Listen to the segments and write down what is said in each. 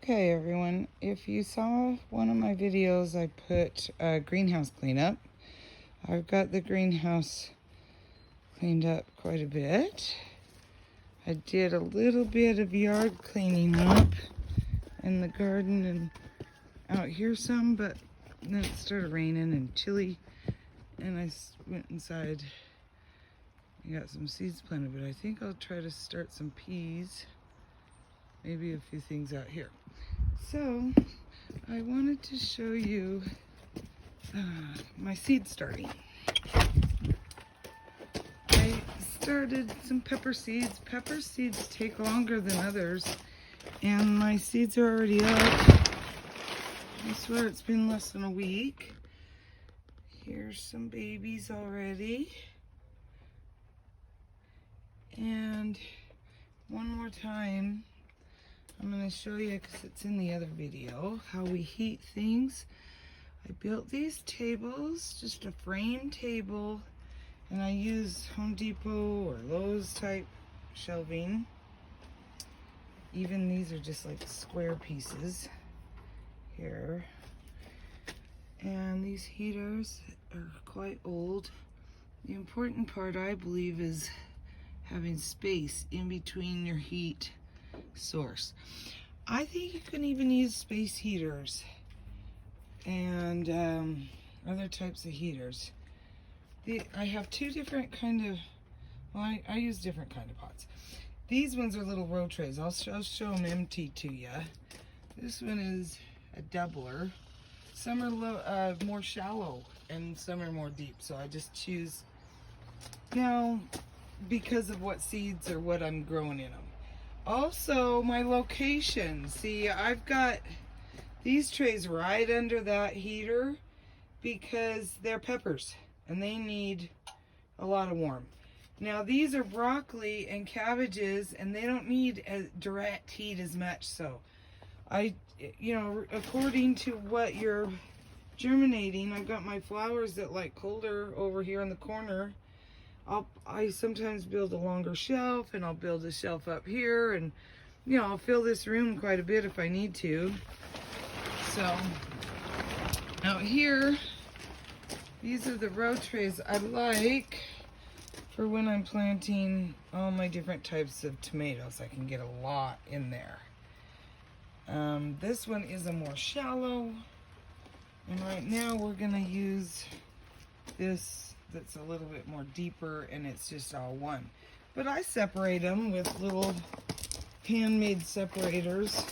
Okay, everyone, if you saw one of my videos, I put a greenhouse cleanup. I've got the greenhouse cleaned up quite a bit. I did a little bit of yard cleaning up in the garden and out here some, but then it started raining and chilly, and I went inside and got some seeds planted, but I think I'll try to start some peas, maybe a few things out here. So I wanted to show you my seed starting. I started some pepper seeds. Pepper seeds take longer than others, and my seeds are already up. I swear it's been less than a week. Here's some babies already. And one more time, I'm going to show you, because it's in the other video, how we heat things. I built these tables, just a frame table, and I use Home Depot or Lowe's type shelving. Even these are just like square pieces here. And these heaters are quite old. The important part, I believe, is having space in between your heat source. I think you can even use space heaters and other types of heaters. I have two different kind of, well, I use different kind of pots. These ones are little row trays. I'll show them empty to you. This one is a doubler. Some are more shallow and some are more deep, so I just choose, because of what seeds or what I'm growing in them. Also, my location. See, I've got these trays right under that heater because they're peppers and they need a lot of warmth. Now, these are broccoli and cabbages, and they don't need a direct heat as much. So, according to what you're germinating, I've got my flowers that like colder over here in the corner. I sometimes build a longer shelf, and I'll build a shelf up here, and I'll fill this room quite a bit if I need to. So out here, these are the row trays I like for when I'm planting all my different types of tomatoes. I can get a lot in there. This one is a more shallow, and right now we're gonna use this that's a little bit more deeper, and it's just all one. But I separate them with little handmade separators.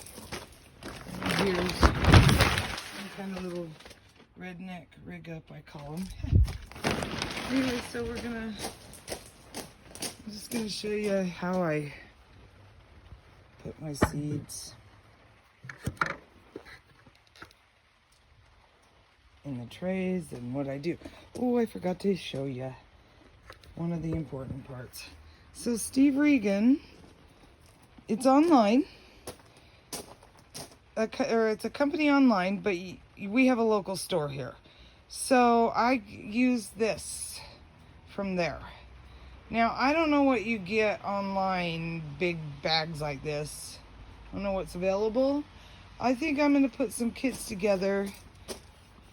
Here's some kind of little redneck rig up, I call them. Anyway, so I'm just gonna show you how I put my seeds in the trays and what I do. Oh, I forgot to show you one of the important parts. So Steve Regan, it's online, or it's a company online, but we have a local store here. So I use this from there. Now, I don't know what you get online, big bags like this. I don't know what's available. I think I'm going to put some kits together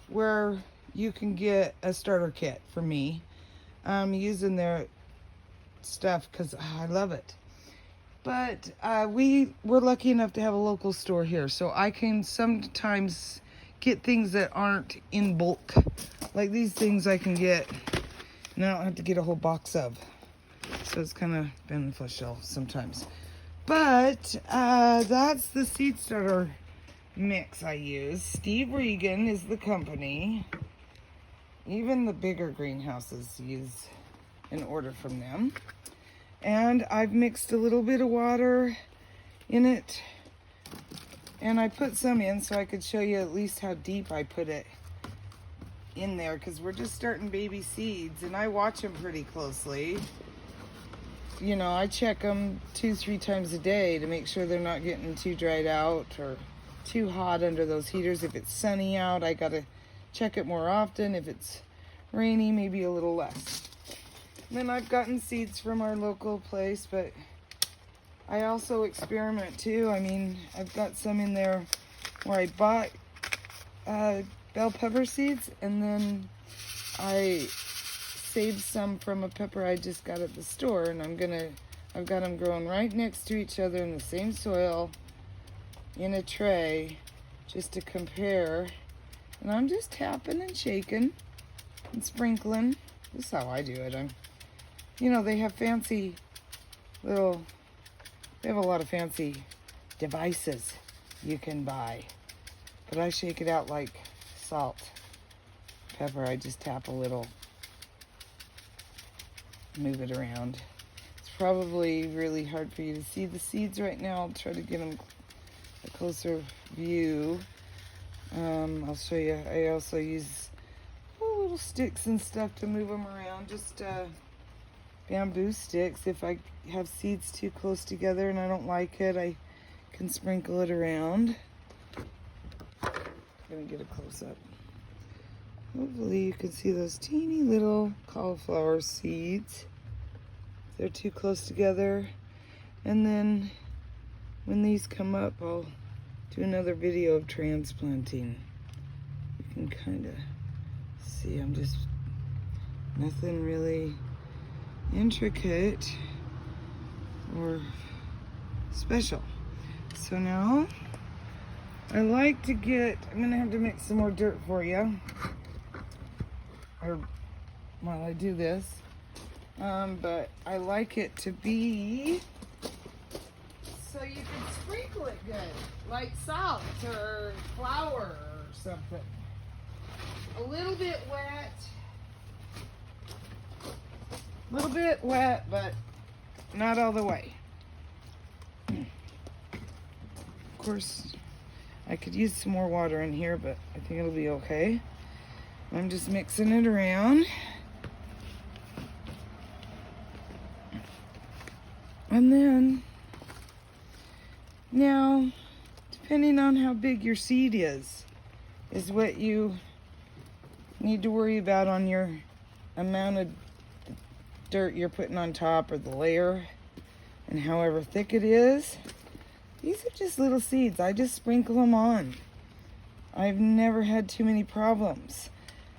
where you can get a starter kit for me. I'm using their stuff because I love it. But we're lucky enough to have a local store here, so I can sometimes get things that aren't in bulk. Like these things I can get, and I don't have to get a whole box of. So it's kind of beneficial sometimes. But that's the seed starter mix I use. Steve Regan is the company. Even the bigger greenhouses use an order from them. And I've mixed a little bit of water in it, and I put some in so I could show you at least how deep I put it in there, because we're just starting baby seeds, and I watch them pretty closely. I check them 2-3 times a day to make sure they're not getting too dried out or too hot under those heaters. If it's sunny out, I gotta check it more often. If it's rainy, maybe a little less. And then I've gotten seeds from our local place, but I also experiment too. I mean, I've got some in there where I bought bell pepper seeds, and then I saved some from a pepper I just got at the store, and I've got them growing right next to each other in the same soil in a tray just to compare. And I'm just tapping and shaking and sprinkling. This is how I do it. You know, they have fancy little, they have a lot of fancy devices you can buy. But I shake it out like salt, pepper. I just tap a little, move it around. It's probably really hard for you to see the seeds right now. I'll try to get them a closer view. I'll show you. I also use little sticks and stuff to move them around. Just bamboo sticks. If I have seeds too close together and I don't like it, I can sprinkle it around. I'm gonna get a close up. Hopefully you can see those teeny little cauliflower seeds. They're too close together. And then when these come up, I'll do another video of transplanting. You can kind of see, I'm just, nothing really intricate or special. So now I like to get, I'm gonna have to mix some more dirt for you, or while I do this, but I like it to be so you can sprinkle it good, like salt or flour or something. A little bit wet, but not all the way. Of course, I could use some more water in here, but I think it'll be okay. I'm just mixing it around. And then, now, depending on how big your seed is what you need to worry about on your amount of dirt you're putting on top, or the layer, and however thick it is. These are just little seeds. I just sprinkle them on. I've never had too many problems.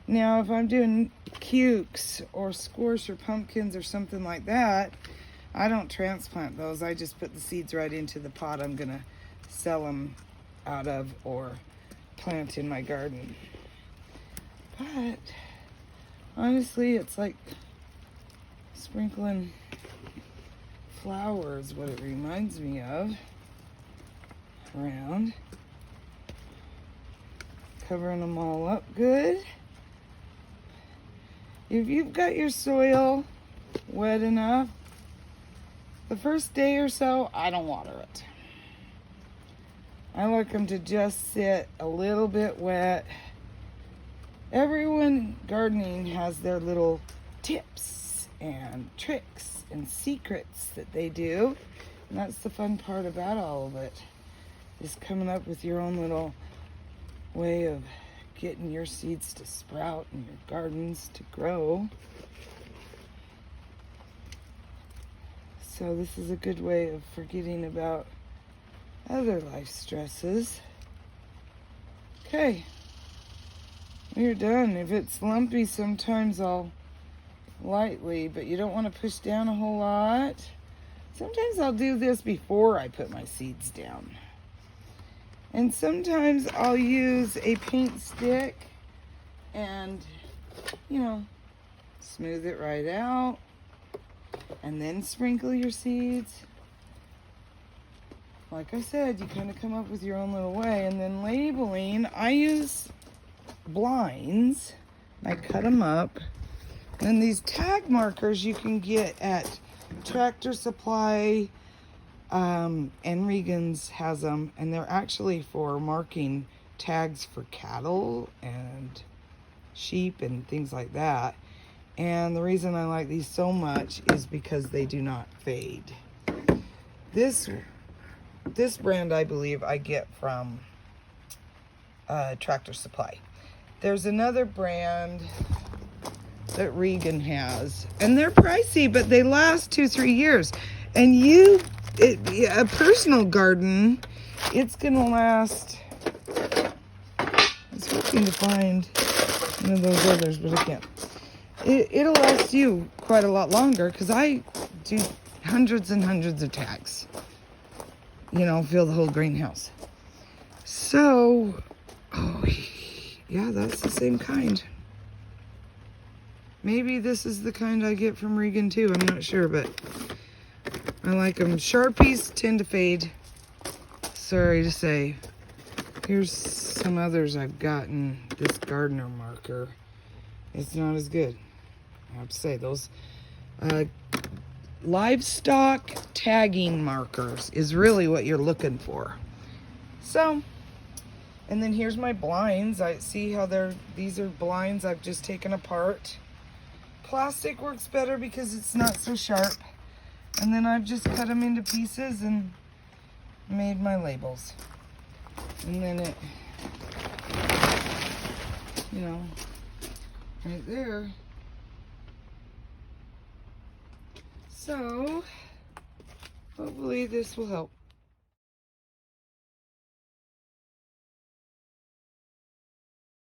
Now, if I'm doing cukes or squash or pumpkins or something like that, I don't transplant those. I just put the seeds right into the pot I'm gonna sell them out of or plant in my garden. But honestly, it's like sprinkling flowers, what it reminds me of, around. Covering them all up good. If you've got your soil wet enough, the first day or so, I don't water it. I like them to just sit a little bit wet. Everyone gardening has their little tips and tricks and secrets that they do. And that's the fun part about all of it, is coming up with your own little way of getting your seeds to sprout and your gardens to grow. So this is a good way of forgetting about other life stresses. Okay, we're done. If it's lumpy, sometimes I'll lightly, but you don't want to push down a whole lot. Sometimes I'll do this before I put my seeds down. And sometimes I'll use a paint stick and, you know, smooth it right out. And then sprinkle your seeds. Like I said, you kind of come up with your own little way. And then labeling, I use blinds. I cut them up. And these tag markers you can get at Tractor Supply, and Regan's has them. And they're actually for marking tags for cattle and sheep and things like that. And the reason I like these so much is because they do not fade. This brand, I believe, I get from Tractor Supply. There's another brand that Regan has, and they're pricey, but they last 2-3 years. And you a personal garden, it's gonna last. I was hoping to find one of those others, but I can't. It'll last you quite a lot longer because I do hundreds and hundreds of tags. You know, fill the whole greenhouse. So, oh, yeah, that's the same kind. Maybe this is the kind I get from Regan too. I'm not sure, but I like them. Sharpies tend to fade. Sorry to say. Here's some others I've gotten. This gardener marker. It's not as good. I have to say, those livestock tagging markers is really what you're looking for. So, and then here's my blinds. I see how these are blinds I've just taken apart. Plastic works better because it's not so sharp. And then I've just cut them into pieces and made my labels. And then it, you know, right there. So, hopefully this will help.